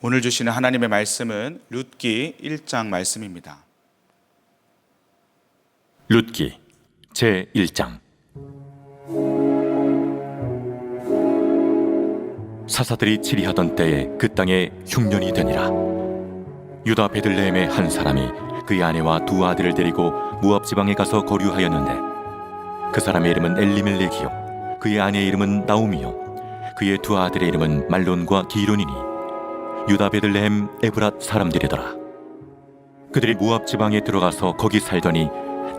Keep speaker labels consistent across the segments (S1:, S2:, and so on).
S1: 오늘 주시는 하나님의 말씀은 룻기 1장 말씀입니다.
S2: 룻기 제1장. 사사들이 치리하던 때에 그 땅에 흉년이 되니라. 유다 베들레헴의 한 사람이 그의 아내와 두 아들을 데리고 모압 지방에 가서 거류하였는데, 그 사람의 이름은 엘리멜렉이요 그의 아내의 이름은 나오미요 그의 두 아들의 이름은 말론과 기론이니 유다 베들레헴 에브랏 사람들이더라. 그들이 모압 지방에 들어가서 거기 살더니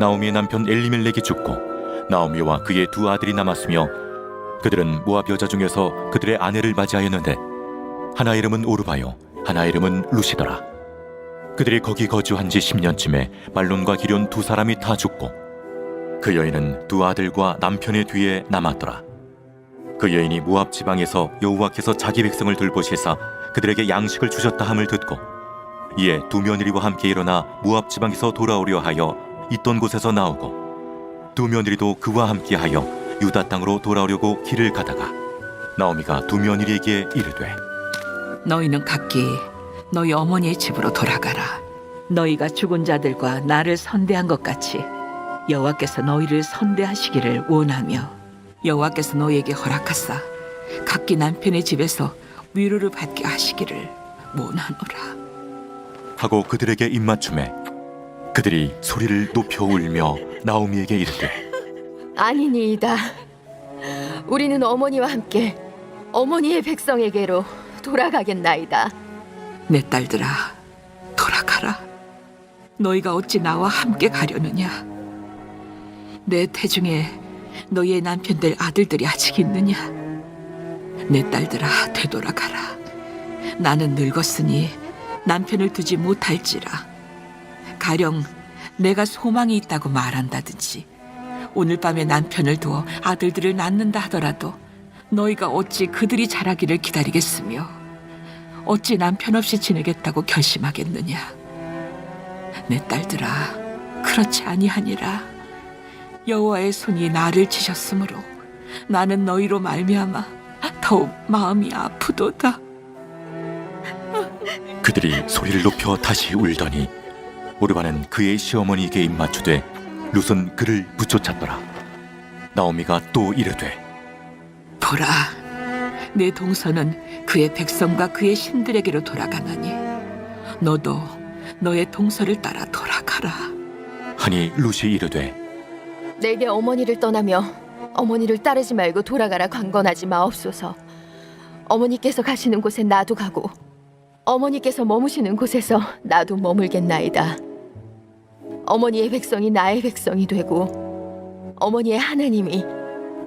S2: 나오미의 남편 엘리멜렉이 죽고 나오미와 그의 두 아들이 남았으며, 그들은 모압 여자 중에서 그들의 아내를 맞이하였는데 하나 이름은 오르바요 하나 이름은 루시더라. 그들이 거기 거주한 지 10년쯤에 말론과 기론 두 사람이 다 죽고 그 여인은 두 아들과 남편의 뒤에 남았더라. 그 여인이 모압 지방에서 여호와께서 자기 백성을 돌보시사 그들에게 양식을 주셨다 함을 듣고 이에 두 며느리와 함께 일어나 모압 지방에서 돌아오려 하여 있던 곳에서 나오고, 두 며느리도 그와 함께 하여 유다 땅으로 돌아오려고 길을 가다가 나오미가 두 며느리에게 이르되,
S3: 너희는 각기 너희 어머니의 집으로 돌아가라. 너희가 죽은 자들과 나를 선대한 것 같이 여호와께서 너희를 선대하시기를 원하며, 여호와께서 너희에게 허락하사 각기 남편의 집에서 위로를 받게 하시기를 원하노라
S2: 하고 그들에게 입맞춤에 그들이 소리를 높여 울며 나오미에게 이르되,
S4: 아니니이다. 우리는 어머니와 함께 어머니의 백성에게로 돌아가겠나이다.
S3: 내 딸들아, 돌아가라. 너희가 어찌 나와 함께 가려느냐? 내 태중에 너희의 남편들 아들들이 아직 있느냐? 내 딸들아, 되돌아가라. 나는 늙었으니 남편을 두지 못할지라. 가령 내가 소망이 있다고 말한다든지 오늘 밤에 남편을 두어 아들들을 낳는다 하더라도 너희가 어찌 그들이 자라기를 기다리겠으며 어찌 남편 없이 지내겠다고 결심하겠느냐? 내 딸들아, 그렇지 아니하니라. 여호와의 손이 나를 치셨으므로 나는 너희로 말미암아 더욱 마음이 아프도다.
S2: 그들이 소리를 높여 다시 울더니 오르바는 그의 시어머니에게 입맞추되 룻은 그를 붙여찼더라. 나오미가 또 이르되,
S3: 보라, 내 동서는 그의 백성과 그의 신들에게로 돌아가나니 너도 너의 동서를 따라 돌아가라.
S2: 하니 룻이 이르되,
S4: 내게 어머니를 떠나며 어머니를 따르지 말고 돌아가라 강건하지 마옵소서. 어머니께서 가시는 곳에 나도 가고 어머니께서 머무시는 곳에서 나도 머물겠나이다. 어머니의 백성이 나의 백성이 되고 어머니의 하나님이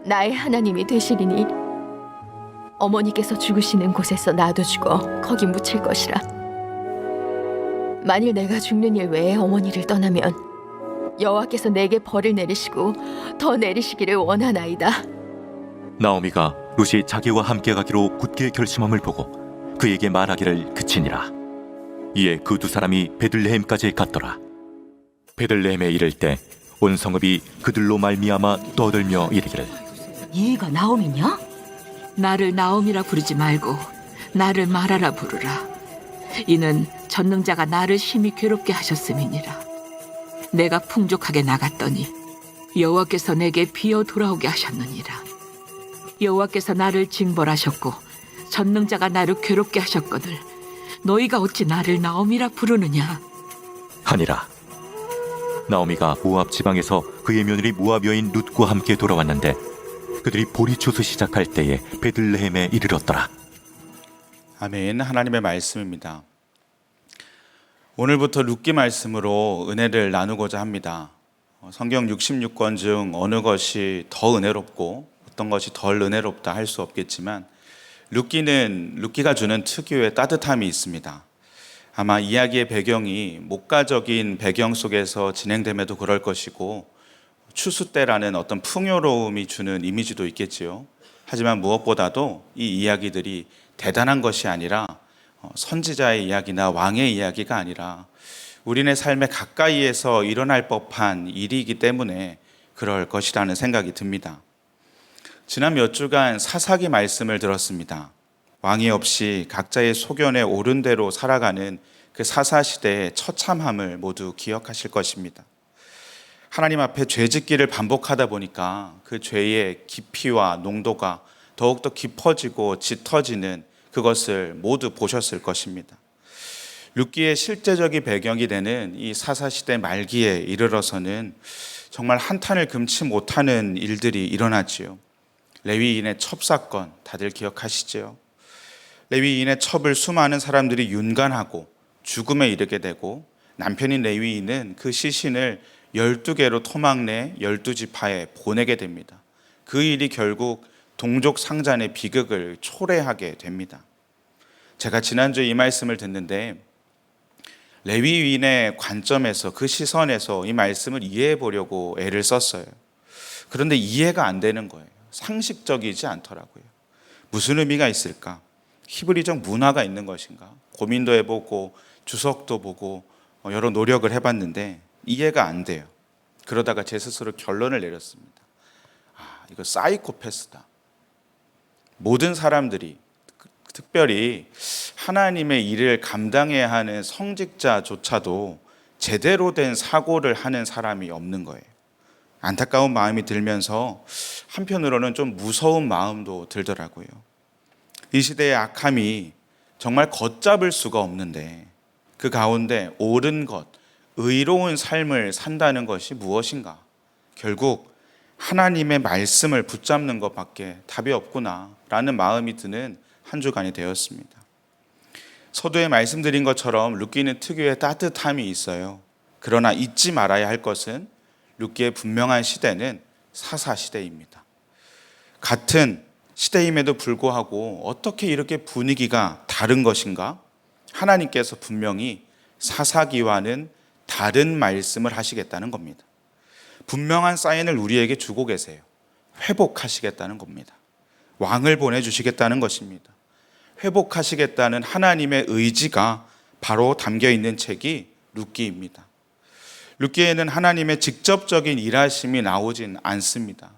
S4: 나의 하나님이 되시리니 어머니께서 죽으시는 곳에서 나도 죽어 거기 묻힐 것이라. 만일 내가 죽는 일 외에 어머니를 떠나면 여호와께서 내게 벌을 내리시고 더 내리시기를 원하나이다.
S2: 나오미가 룻이 자기와 함께 가기로 굳게 결심함을 보고 그에게 말하기를 그치니라. 이에 그 두 사람이 베들레헴까지 갔더라. 베들레헴에 이를 때 온 성읍이 그들로 말미암아 떠들며 이르기를,
S5: 얘가 나오미냐?
S3: 나를 나옴이라 부르지 말고 나를 마라라 부르라. 이는 전능자가 나를 심히 괴롭게 하셨음이니라. 내가 풍족하게 나갔더니 여호와께서 내게 비어 돌아오게 하셨느니라. 여호와께서 나를 징벌하셨고 전능자가 나를 괴롭게 하셨거늘 너희가 어찌 나를 나옴이라 부르느냐?
S2: 하니라. 나오미가 모압 지방에서 그의 며느리 모압 여인 룻과 함께 돌아왔는데 그들이 보리추수 시작할 때에 베들레헴에 이르렀더라.
S1: 아멘. 하나님의 말씀입니다. 오늘부터 룻기 말씀으로 은혜를 나누고자 합니다. 성경 66권 중 어느 것이 더 은혜롭고 어떤 것이 덜 은혜롭다 할 수 없겠지만 룻기가 주는 특유의 따뜻함이 있습니다. 아마 이야기의 배경이 목가적인 배경 속에서 진행됨에도 그럴 것이고 추수 때라는 어떤 풍요로움이 주는 이미지도 있겠지요. 하지만 무엇보다도 이 이야기들이 대단한 것이 아니라 선지자의 이야기나 왕의 이야기가 아니라 우리네 삶의 가까이에서 일어날 법한 일이기 때문에 그럴 것이라는 생각이 듭니다. 지난 몇 주간 사사기 말씀을 들었습니다. 왕이 없이 각자의 소견에 옳은 대로 살아가는 그 사사시대의 처참함을 모두 기억하실 것입니다. 하나님 앞에 죄짓기를 반복하다 보니까 그 죄의 깊이와 농도가 더욱더 깊어지고 짙어지는 그것을 모두 보셨을 것입니다. 룻기의 실제적인 배경이 되는 이 사사시대 말기에 이르러서는 정말 한탄을 금치 못하는 일들이 일어났지요. 레위인의 첩사건 다들 기억하시죠? 레위인의 첩을 수많은 사람들이 윤관하고 죽음에 이르게 되고 남편인 레위인은 그 시신을 12개로 토막내 12지파에 보내게 됩니다. 그 일이 결국 동족 상잔의 비극을 초래하게 됩니다. 제가 지난주에 이 말씀을 듣는데 레위인의 관점에서 그 시선에서 이 말씀을 이해해 보려고 애를 썼어요. 그런데 이해가 안 되는 거예요. 상식적이지 않더라고요. 무슨 의미가 있을까? 히브리적 문화가 있는 것인가? 고민도 해보고 주석도 보고 여러 노력을 해봤는데 이해가 안 돼요. 그러다가 제 스스로 결론을 내렸습니다. 이거 사이코패스다. 모든 사람들이, 특별히 하나님의 일을 감당해야 하는 성직자조차도 제대로 된 사고를 하는 사람이 없는 거예요. 안타까운 마음이 들면서 한편으로는 좀 무서운 마음도 들더라고요. 이 시대의 악함이 정말 걷잡을 수가 없는데 그 가운데 옳은 것, 의로운 삶을 산다는 것이 무엇인가? 결국 하나님의 말씀을 붙잡는 것밖에 답이 없구나라는 마음이 드는 한 주간이 되었습니다. 서두에 말씀드린 것처럼 룻기는 특유의 따뜻함이 있어요. 그러나 잊지 말아야 할 것은 룻기의 분명한 시대는 사사시대입니다. 같은 시대임에도 불구하고 어떻게 이렇게 분위기가 다른 것인가? 하나님께서 분명히 사사기와는 다른 말씀을 하시겠다는 겁니다. 분명한 사인을 우리에게 주고 계세요. 회복하시겠다는 겁니다. 왕을 보내주시겠다는 것입니다. 회복하시겠다는 하나님의 의지가 바로 담겨 있는 책이 룻기입니다. 룻기에는 하나님의 직접적인 일하심이 나오진 않습니다.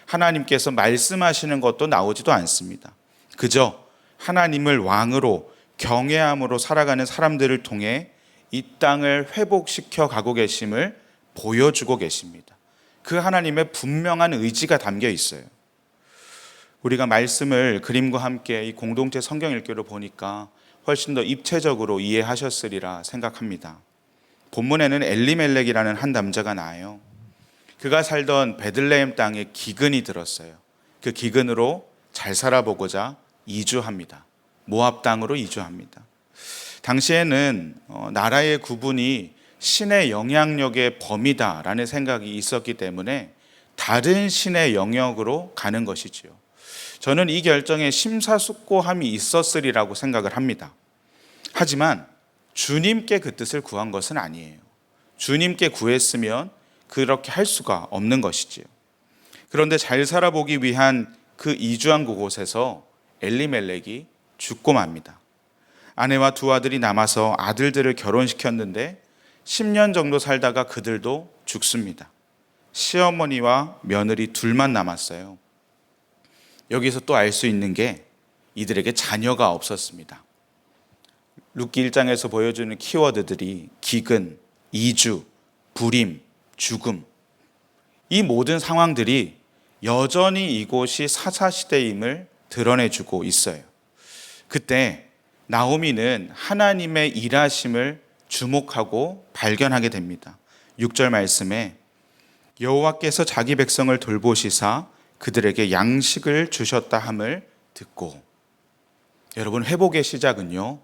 S1: 하나님께서 말씀하시는 것도 나오지도 않습니다. 그저 하나님을 왕으로 경외함으로 살아가는 사람들을 통해 이 땅을 회복시켜 가고 계심을 보여주고 계십니다. 그 하나님의 분명한 의지가 담겨 있어요. 우리가 말씀을 그림과 함께 이 공동체 성경 읽기로 보니까 훨씬 더 입체적으로 이해하셨으리라 생각합니다. 본문에는 엘리멜렉이라는 한 남자가 나와요. 그가 살던 베들레헴 땅에 기근이 들었어요. 그 기근으로 잘 살아보고자 이주합니다. 모압 땅으로 이주합니다. 당시에는 나라의 구분이 신의 영향력의 범위다라는 생각이 있었기 때문에 다른 신의 영역으로 가는 것이지요. 저는 이 결정에 심사숙고함이 있었으리라고 생각을 합니다. 하지만 주님께 그 뜻을 구한 것은 아니에요. 주님께 구했으면 그렇게 할 수가 없는 것이지요. 그런데 잘 살아보기 위한 그 이주한 그곳에서 엘리멜렉이 죽고 맙니다. 아내와 두 아들이 남아서 아들들을 결혼시켰는데 10년 정도 살다가 그들도 죽습니다. 시어머니와 며느리 둘만 남았어요. 여기서 또 알 수 있는 게 이들에게 자녀가 없었습니다. 룻기 1장에서 보여주는 키워드들이 기근, 이주, 불임, 죽음, 이 모든 상황들이 여전히 이곳이 사사시대임을 드러내주고 있어요. 그때 나오미는 하나님의 일하심을 주목하고 발견하게 됩니다. 6절 말씀에 여호와께서 자기 백성을 돌보시사 그들에게 양식을 주셨다 함을 듣고, 여러분, 회복의 시작은요,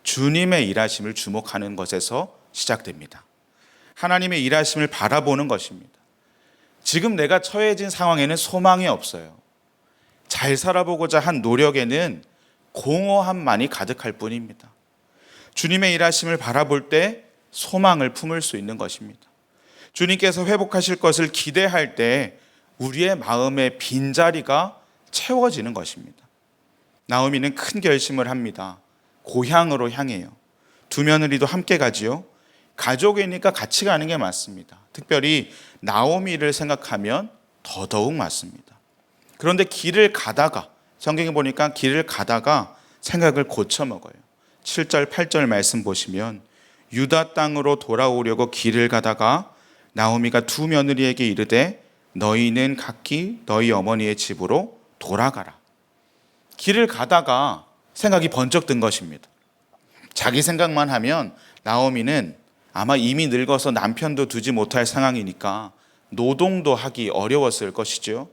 S1: 주님의 일하심을 주목하는 것에서 시작됩니다. 하나님의 일하심을 바라보는 것입니다. 지금 내가 처해진 상황에는 소망이 없어요. 잘 살아보고자 한 노력에는 공허함만이 가득할 뿐입니다. 주님의 일하심을 바라볼 때 소망을 품을 수 있는 것입니다. 주님께서 회복하실 것을 기대할 때 우리의 마음의 빈자리가 채워지는 것입니다. 나오미는 큰 결심을 합니다. 고향으로 향해요. 두 며느리도 함께 가지요. 가족이니까 같이 가는 게 맞습니다. 특별히 나오미를 생각하면 더더욱 맞습니다. 그런데 길을 가다가, 성경에 보니까 길을 가다가 생각을 고쳐 먹어요. 7절 8절 말씀 보시면 유다 땅으로 돌아오려고 길을 가다가 나오미가 두 며느리에게 이르되 너희는 각기 너희 어머니의 집으로 돌아가라. 길을 가다가 생각이 번쩍 든 것입니다. 자기 생각만 하면 나오미는 아마 이미 늙어서 남편도 두지 못할 상황이니까 노동도 하기 어려웠을 것이죠.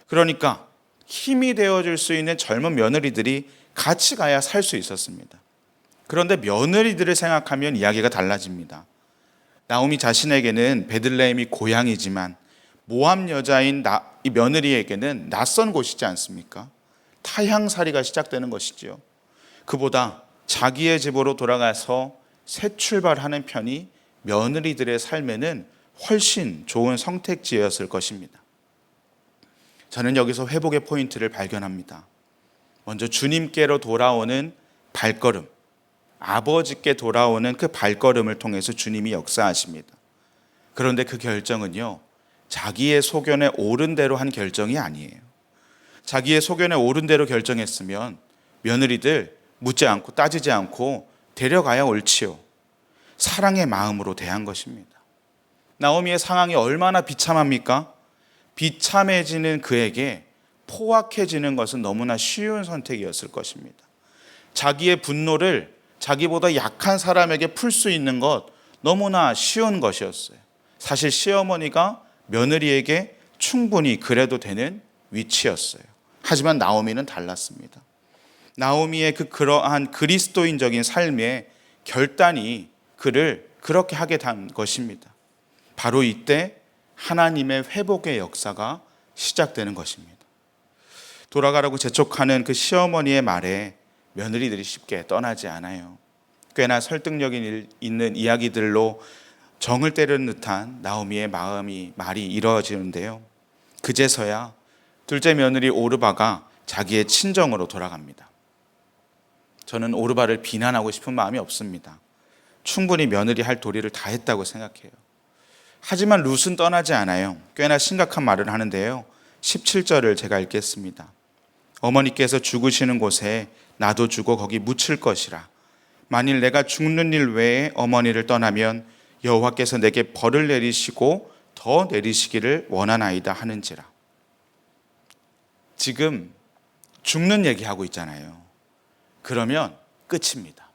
S1: 그러니까 힘이 되어줄 수 있는 젊은 며느리들이 같이 가야 살 수 있었습니다. 그런데 며느리들을 생각하면 이야기가 달라집니다. 나오미 자신에게는 베들레헴이 고향이지만 모압 여자인 이 며느리에게는 낯선 곳이지 않습니까? 타향살이가 시작되는 것이지요. 그보다 자기의 집으로 돌아가서 새 출발하는 편이 며느리들의 삶에는 훨씬 좋은 선택지였을 것입니다. 저는 여기서 회복의 포인트를 발견합니다. 먼저 주님께로 돌아오는 발걸음, 아버지께 돌아오는 그 발걸음을 통해서 주님이 역사하십니다. 그런데 그 결정은요, 자기의 소견에 옳은 대로 한 결정이 아니에요. 자기의 소견에 옳은 대로 결정했으면 며느리들 묻지 않고 따지지 않고 데려가야 옳지요. 사랑의 마음으로 대한 것입니다. 나오미의 상황이 얼마나 비참합니까? 비참해지는 그에게 포악해지는 것은 너무나 쉬운 선택이었을 것입니다. 자기의 분노를 자기보다 약한 사람에게 풀 수 있는 것 너무나 쉬운 것이었어요. 사실 시어머니가 며느리에게 충분히 그래도 되는 위치였어요. 하지만 나오미는 달랐습니다. 나오미의 그러한 그리스도인적인 삶의 결단이 그를 그렇게 하게 된 것입니다. 바로 이때 하나님의 회복의 역사가 시작되는 것입니다. 돌아가라고 재촉하는 그 시어머니의 말에 며느리들이 쉽게 떠나지 않아요. 꽤나 설득력 있는 이야기들로 정을 때리는 듯한 나오미의 말이 이루어지는데요. 그제서야 둘째 며느리 오르바가 자기의 친정으로 돌아갑니다. 저는 오르바를 비난하고 싶은 마음이 없습니다. 충분히 며느리 할 도리를 다 했다고 생각해요. 하지만 룻은 떠나지 않아요. 꽤나 심각한 말을 하는데요. 17절을 제가 읽겠습니다. 어머니께서 죽으시는 곳에 나도 죽어 거기 묻힐 것이라. 만일 내가 죽는 일 외에 어머니를 떠나면 여호와께서 내게 벌을 내리시고 더 내리시기를 원하나이다 하는지라. 지금 죽는 얘기하고 있잖아요. 그러면 끝입니다.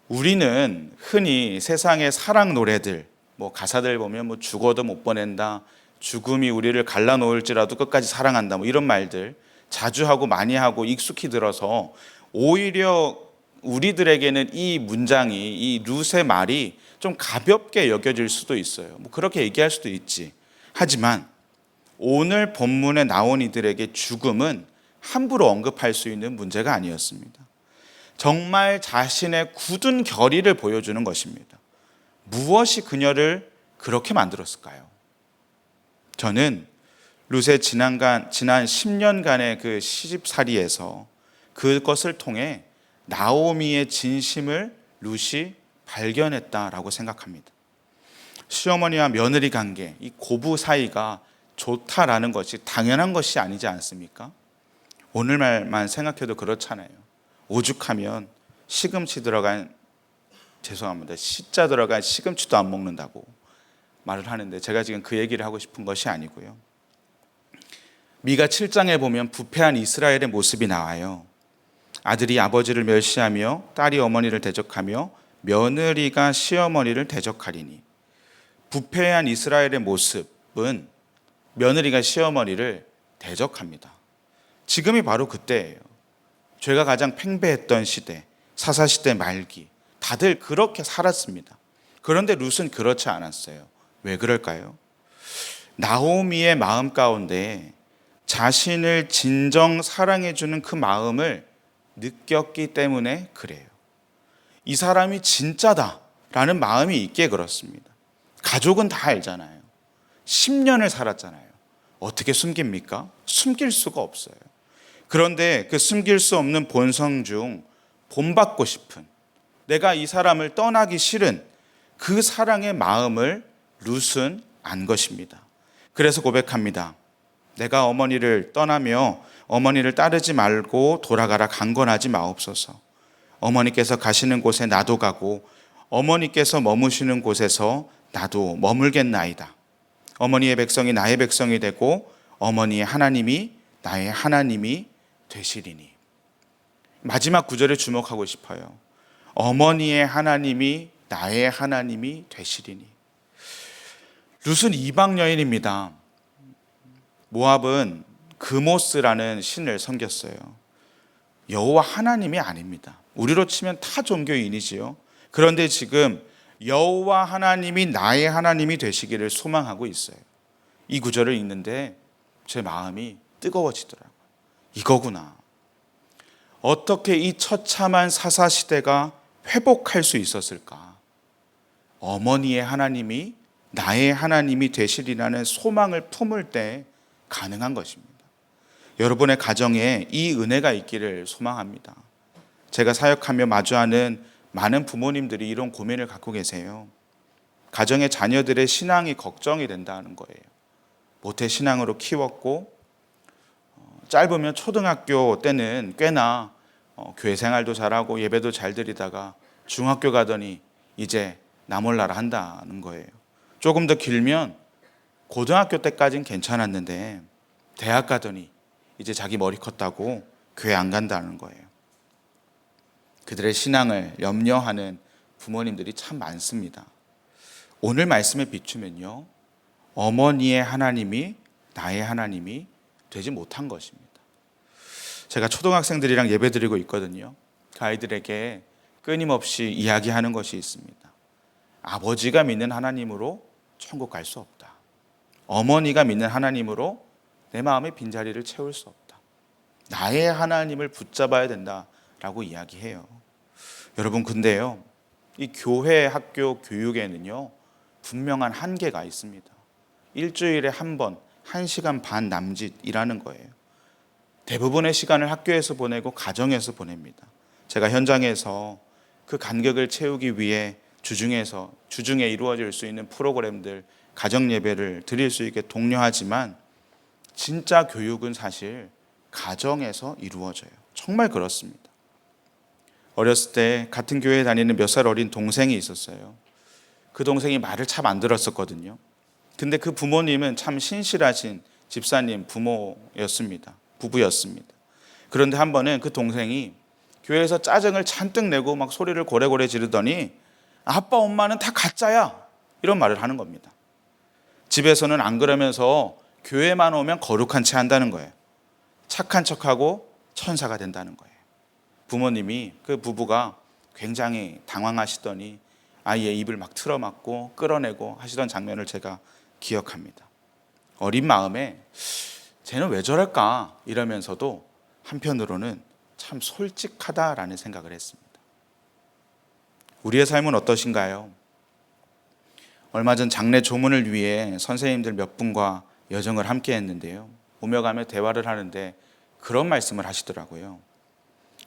S1: 우리는 흔히 세상의 사랑 노래들, 가사들 보면 죽어도 못 보낸다, 죽음이 우리를 갈라놓을지라도 끝까지 사랑한다, 이런 말들 자주 하고 많이 하고 익숙히 들어서 오히려 우리들에게는 이 문장이, 이 룻의 말이 좀 가볍게 여겨질 수도 있어요. 그렇게 얘기할 수도 있지. 하지만 오늘 본문에 나온 이들에게 죽음은 함부로 언급할 수 있는 문제가 아니었습니다. 정말 자신의 굳은 결의를 보여주는 것입니다. 무엇이 그녀를 그렇게 만들었을까요? 저는 룻의 지난 10년간의 그 시집살이에서 그것을 통해 나오미의 진심을 룻이 발견했다라고 생각합니다. 시어머니와 며느리 관계, 이 고부 사이가 좋다라는 것이 당연한 것이 아니지 않습니까? 오늘 말만 생각해도 그렇잖아요. 오죽하면 시금치 들어간, 죄송합니다, 시자 들어간 시금치도 안 먹는다고 말을 하는데 제가 지금 그 얘기를 하고 싶은 것이 아니고요. 미가 7장에 보면 부패한 이스라엘의 모습이 나와요. 아들이 아버지를 멸시하며 딸이 어머니를 대적하며 며느리가 시어머니를 대적하리니. 부패한 이스라엘의 모습은 며느리가 시어머니를 대적합니다. 지금이 바로 그때예요. 죄가 가장 팽배했던 시대, 사사시대 말기, 다들 그렇게 살았습니다. 그런데 룻은 그렇지 않았어요. 왜 그럴까요? 나오미의 마음 가운데 자신을 진정 사랑해주는 그 마음을 느꼈기 때문에 그래요. 이 사람이 진짜다라는 마음이 있기에 그렇습니다. 가족은 다 알잖아요. 10년을 살았잖아요. 어떻게 숨깁니까? 숨길 수가 없어요. 그런데 그 숨길 수 없는 본성 중 본받고 싶은, 내가 이 사람을 떠나기 싫은 그 사랑의 마음을 룻은 안 것입니다. 그래서 고백합니다. 내가 어머니를 떠나며 어머니를 따르지 말고 돌아가라 강권하지 마옵소서. 어머니께서 가시는 곳에 나도 가고 어머니께서 머무시는 곳에서 나도 머물겠나이다. 어머니의 백성이 나의 백성이 되고 어머니의 하나님이 나의 하나님이 되시리니. 마지막 구절에 주목하고 싶어요. 어머니의 하나님이 나의 하나님이 되시리니. 룻은 이방 여인입니다. 모압은 그모스라는 신을 섬겼어요. 여호와 하나님이 아닙니다. 우리로 치면 타 종교인이지요. 그런데 지금 여호와 하나님이 나의 하나님이 되시기를 소망하고 있어요. 이 구절을 읽는데 제 마음이 뜨거워지더라고요. 이거구나. 어떻게 이 처참한 사사시대가 회복할 수 있었을까? 어머니의 하나님이 나의 하나님이 되시리라는 소망을 품을 때 가능한 것입니다. 여러분의 가정에 이 은혜가 있기를 소망합니다. 제가 사역하며 마주하는 많은 부모님들이 이런 고민을 갖고 계세요. 가정의 자녀들의 신앙이 걱정이 된다는 거예요. 모태 신앙으로 키웠고 짧으면 초등학교 때는 꽤나 교회 생활도 잘하고 예배도 잘 드리다가 중학교 가더니 이제 나 몰라라 한다는 거예요. 조금 더 길면 고등학교 때까지는 괜찮았는데 대학 가더니 이제 자기 머리 컸다고 교회 안 간다는 거예요. 그들의 신앙을 염려하는 부모님들이 참 많습니다. 오늘 말씀에 비추면요, 어머니의 하나님이 나의 하나님이 되지 못한 것입니다. 제가 초등학생들이랑 예배 드리고 있거든요. 그 아이들에게 끊임없이 이야기하는 것이 있습니다. 아버지가 믿는 하나님으로 천국 갈 수 없다. 어머니가 믿는 하나님으로 내 마음의 빈자리를 채울 수 없다. 나의 하나님을 붙잡아야 된다라고 이야기해요. 여러분, 근데요, 이 교회 학교 교육에는요 분명한 한계가 있습니다. 일주일에 한 번, 1시간 반 남짓이라는 거예요. 대부분의 시간을 학교에서 보내고 가정에서 보냅니다. 제가 현장에서 그 간격을 채우기 위해 주중에 이루어질 수 있는 프로그램들, 가정 예배를 드릴 수 있게 독려하지만 진짜 교육은 사실 가정에서 이루어져요. 정말 그렇습니다. 어렸을 때 같은 교회에 다니는 몇 살 어린 동생이 있었어요. 그 동생이 말을 참 안 들었었거든요. 근데 그 부모님은 참 신실하신 집사님 부부였습니다. 그런데 한 번은 그 동생이 교회에서 짜증을 잔뜩 내고 막 소리를 고래고래 지르더니 아빠 엄마는 다 가짜야, 이런 말을 하는 겁니다. 집에서는 안 그러면서 교회만 오면 거룩한 채 한다는 거예요. 착한 척하고 천사가 된다는 거예요. 부모님이, 그 부부가 굉장히 당황하시더니 아이의 입을 막 틀어막고 끌어내고 하시던 장면을 제가 기억합니다. 어린 마음에 쟤는 왜 저럴까 이러면서도 한편으로는 참 솔직하다라는 생각을 했습니다. 우리의 삶은 어떠신가요? 얼마 전 장례 조문을 위해 선생님들 몇 분과 여정을 함께 했는데요, 오며 가며 대화를 하는데 그런 말씀을 하시더라고요.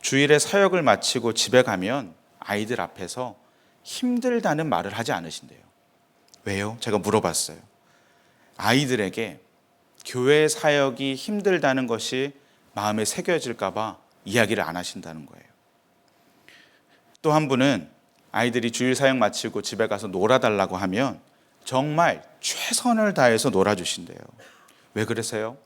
S1: 주일에 사역을 마치고 집에 가면 아이들 앞에서 힘들다는 말을 하지 않으신대요. 왜요? 제가 물어봤어요. 아이들에게 교회 사역이 힘들다는 것이 마음에 새겨질까 봐 이야기를 안 하신다는 거예요. 또 한 분은 아이들이 주일 사역 마치고 집에 가서 놀아달라고 하면 정말 최선을 다해서 놀아주신대요. 왜 그러세요?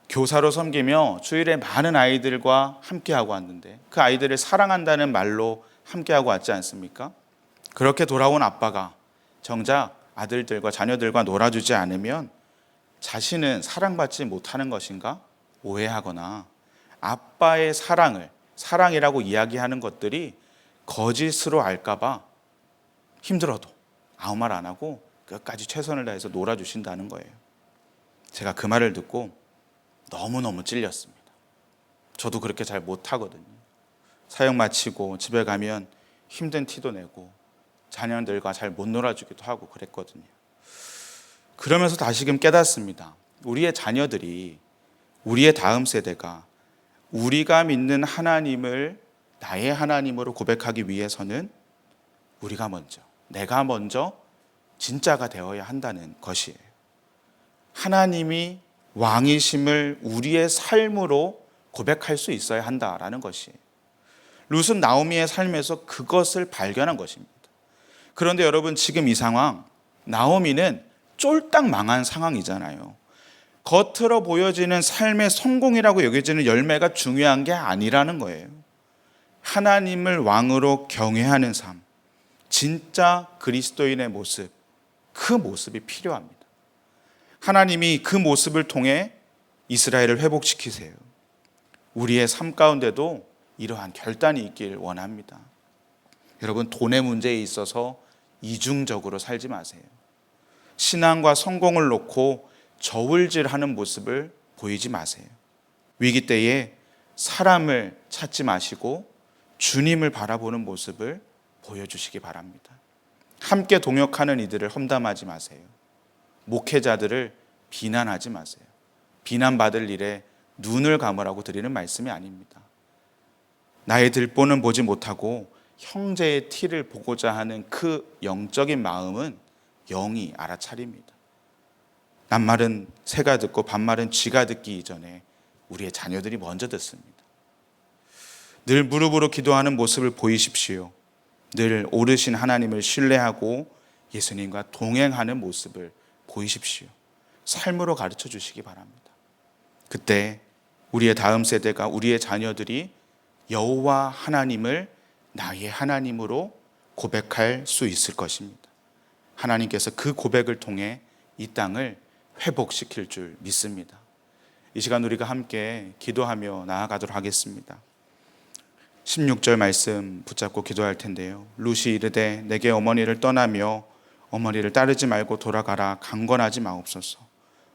S1: 교사로 섬기며 주일에 많은 아이들과 함께하고 왔는데 그 아이들을 사랑한다는 말로 함께하고 왔지 않습니까? 그렇게 돌아온 아빠가 정작 아들들과 자녀들과 놀아주지 않으면 자신은 사랑받지 못하는 것인가 오해하거나 아빠의 사랑이라고 이야기하는 것들이 거짓으로 알까봐 힘들어도 아무 말 안 하고 끝까지 최선을 다해서 놀아주신다는 거예요. 제가 그 말을 듣고 너무너무 찔렸습니다. 저도 그렇게 잘 못하거든요. 사역 마치고 집에 가면 힘든 티도 내고 자녀들과 잘 못 놀아주기도 하고 그랬거든요. 그러면서 다시금 깨닫습니다. 우리의 자녀들이, 우리의 다음 세대가 우리가 믿는 하나님을 나의 하나님으로 고백하기 위해서는 내가 먼저 진짜가 되어야 한다는 것이에요. 하나님이 왕이심을 우리의 삶으로 고백할 수 있어야 한다라는 것이에요. 룻은 나오미의 삶에서 그것을 발견한 것입니다. 그런데 여러분, 지금 이 상황, 나오미는 쫄딱 망한 상황이잖아요. 겉으로 보여지는 삶의 성공이라고 여겨지는 열매가 중요한 게 아니라는 거예요. 하나님을 왕으로 경외하는 삶, 진짜 그리스도인의 모습, 그 모습이 필요합니다. 하나님이 그 모습을 통해 이스라엘을 회복시키세요. 우리의 삶 가운데도 이러한 결단이 있길 원합니다. 여러분, 돈의 문제에 있어서 이중적으로 살지 마세요. 신앙과 성공을 놓고 저울질하는 모습을 보이지 마세요. 위기 때에 사람을 찾지 마시고 주님을 바라보는 모습을 보여주시기 바랍니다. 함께 동역하는 이들을 험담하지 마세요. 목회자들을 비난하지 마세요. 비난받을 일에 눈을 감으라고 드리는 말씀이 아닙니다. 나의 들보는 보지 못하고 형제의 티를 보고자 하는 그 영적인 마음은 영이 알아차립니다. 낱말은 새가 듣고 반말은 쥐가 듣기 이전에 우리의 자녀들이 먼저 듣습니다. 늘 무릎으로 기도하는 모습을 보이십시오. 늘 오르신 하나님을 신뢰하고 예수님과 동행하는 모습을 보이십시오. 삶으로 가르쳐 주시기 바랍니다. 그때 우리의 다음 세대가, 우리의 자녀들이 여호와 하나님을 나의 하나님으로 고백할 수 있을 것입니다. 하나님께서 그 고백을 통해 이 땅을 회복시킬 줄 믿습니다. 이 시간 우리가 함께 기도하며 나아가도록 하겠습니다. 16절 말씀 붙잡고 기도할 텐데요. 룻이 이르되 내게 어머니를 떠나며 어머니를 따르지 말고 돌아가라. 강권하지 마옵소서.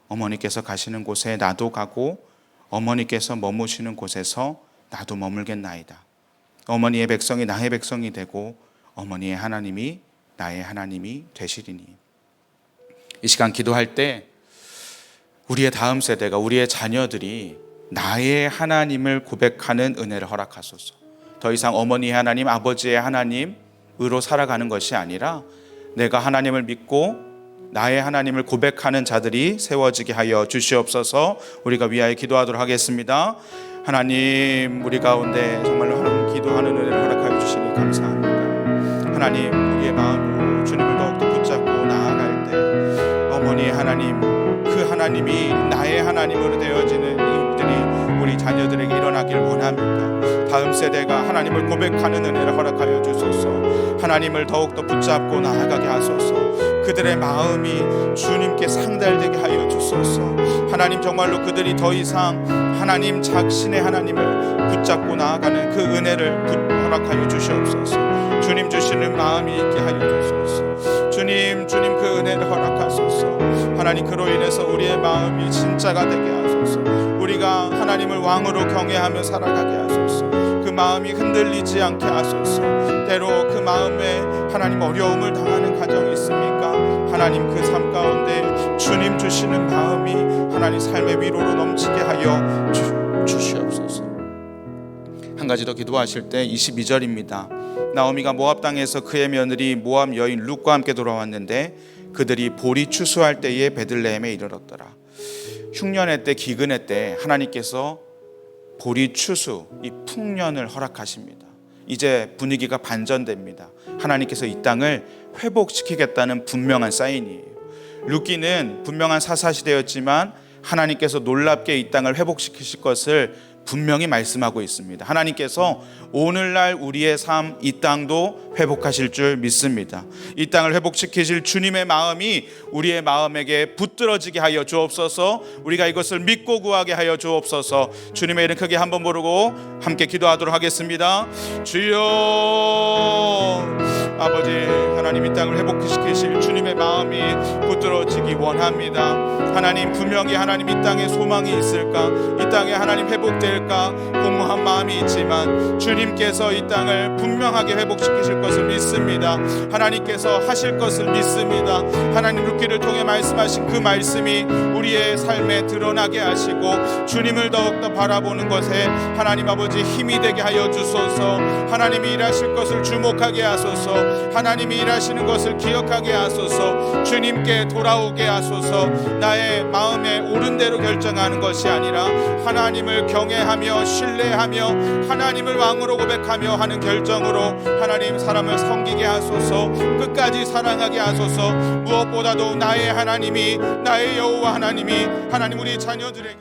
S1: 어머니께서 가시는 곳에 나도 가고 어머니께서 머무시는 곳에서 나도 머물겠나이다. 어머니의 백성이 나의 백성이 되고 어머니의 하나님이 나의 하나님이 되시리니. 이 시간 기도할 때 우리의 다음 세대가, 우리의 자녀들이 나의 하나님을 고백하는 은혜를 허락하소서. 더 이상 어머니의 하나님, 아버지의 하나님으로 살아가는 것이 아니라 내가 하나님을 믿고 나의 하나님을 고백하는 자들이 세워지게 하여 주시옵소서. 우리가 위하여 기도하도록 하겠습니다. 하나님, 우리 가운데 정말로 하나님 기도하는 은혜를 허락하여 주시니 감사합니다. 하나님, 우리의 마음으로 주님을 더욱더 붙잡고 나아갈 때 어머니의 하나님, 그 하나님이 나의 하나님으로 되어지는 일들이 우리 자녀들에게 일어나길 원합니다. 다음 세대가 하나님을 고백하는 은혜를 허락하여 주소서. 하나님을 더욱더 붙잡고 나아가게 하소서. 그들의 마음이 주님께 상달되게 하여 주소서. 하나님, 정말로 그들이 더 이상 하나님 자신의 하나님을 붙잡고 나아가는 그 은혜를 허락하여 주시옵소서. 주님 주시는 마음이 있게 하여 주소서. 주님 그 은혜를 허락하소서. 하나님, 그로 인해서 우리의 마음이 진짜가 되게 하소서. 우리가 하나님을 왕으로 경외하며 살아가게 하소서. 그 마음이 흔들리지 않게 하소서. 때로 그 마음에 하나님 어려움을 당하는 가정이 있습니까? 하나님, 그 삶 가운데 주님 주시는 마음이 하나님 삶의 위로로 넘치게 하여 주시옵소서. 한 가지 더 기도하실 때 22절입니다. 나오미가 모압 땅에서 그의 며느리 모압 여인 룻과 함께 돌아왔는데 그들이 보리 추수할 때에 베들레헴에 이르렀더라. 흉년의 때, 기근의 때 하나님께서 보리 추수, 이 풍년을 허락하십니다. 이제 분위기가 반전됩니다. 하나님께서 이 땅을 회복시키겠다는 분명한 사인이에요. 룻기는 분명한 사사시대였지만 하나님께서 놀랍게 이 땅을 회복시키실 것을 분명히 말씀하고 있습니다. 하나님께서 오늘날 우리의 삶, 이 땅도 회복하실 줄 믿습니다. 이 땅을 회복시키실 주님의 마음이 우리의 마음에게 붙들어지게 하여 주옵소서. 우리가 이것을 믿고 구하게 하여 주옵소서. 주님의 이름 크게 한번 부르고 함께 기도하도록 하겠습니다. 주여, 아버지 하나님, 이 땅을 회복시키실 주님의 마음이 붙들어지기 원합니다. 하나님, 분명히 하나님 이 땅에 소망이 있을까? 이 땅에 하나님 회복될까? 공허한 마음이 있지만 주님께서 이 땅을 분명하게 회복시키실 것을 믿습니다. 하나님께서 하실 것을 믿습니다. 하나님, 룻기를 통해 말씀하신 그 말씀이 우리의 삶에 드러나게 하시고 주님을 더욱더 바라보는 것에 하나님 아버지 힘이 되게 하여 주소서. 하나님이 일하실 것을 주목하게 하소서. 하나님이 일하시는 것을 기억하게 하소서. 주님께 돌아오게 하소서. 나의 마음에 옳은 대로 결정하는 것이 아니라 하나님을 경외하며 신뢰하며 하나님을 왕으로 고백하며 하는 결정으로 하나님 사람을 섬기게 하소서. 끝까지 사랑하게 하소서. 무엇보다도 나의 하나님이, 나의 여호와 하나님이, 하나님 우리 자녀들에게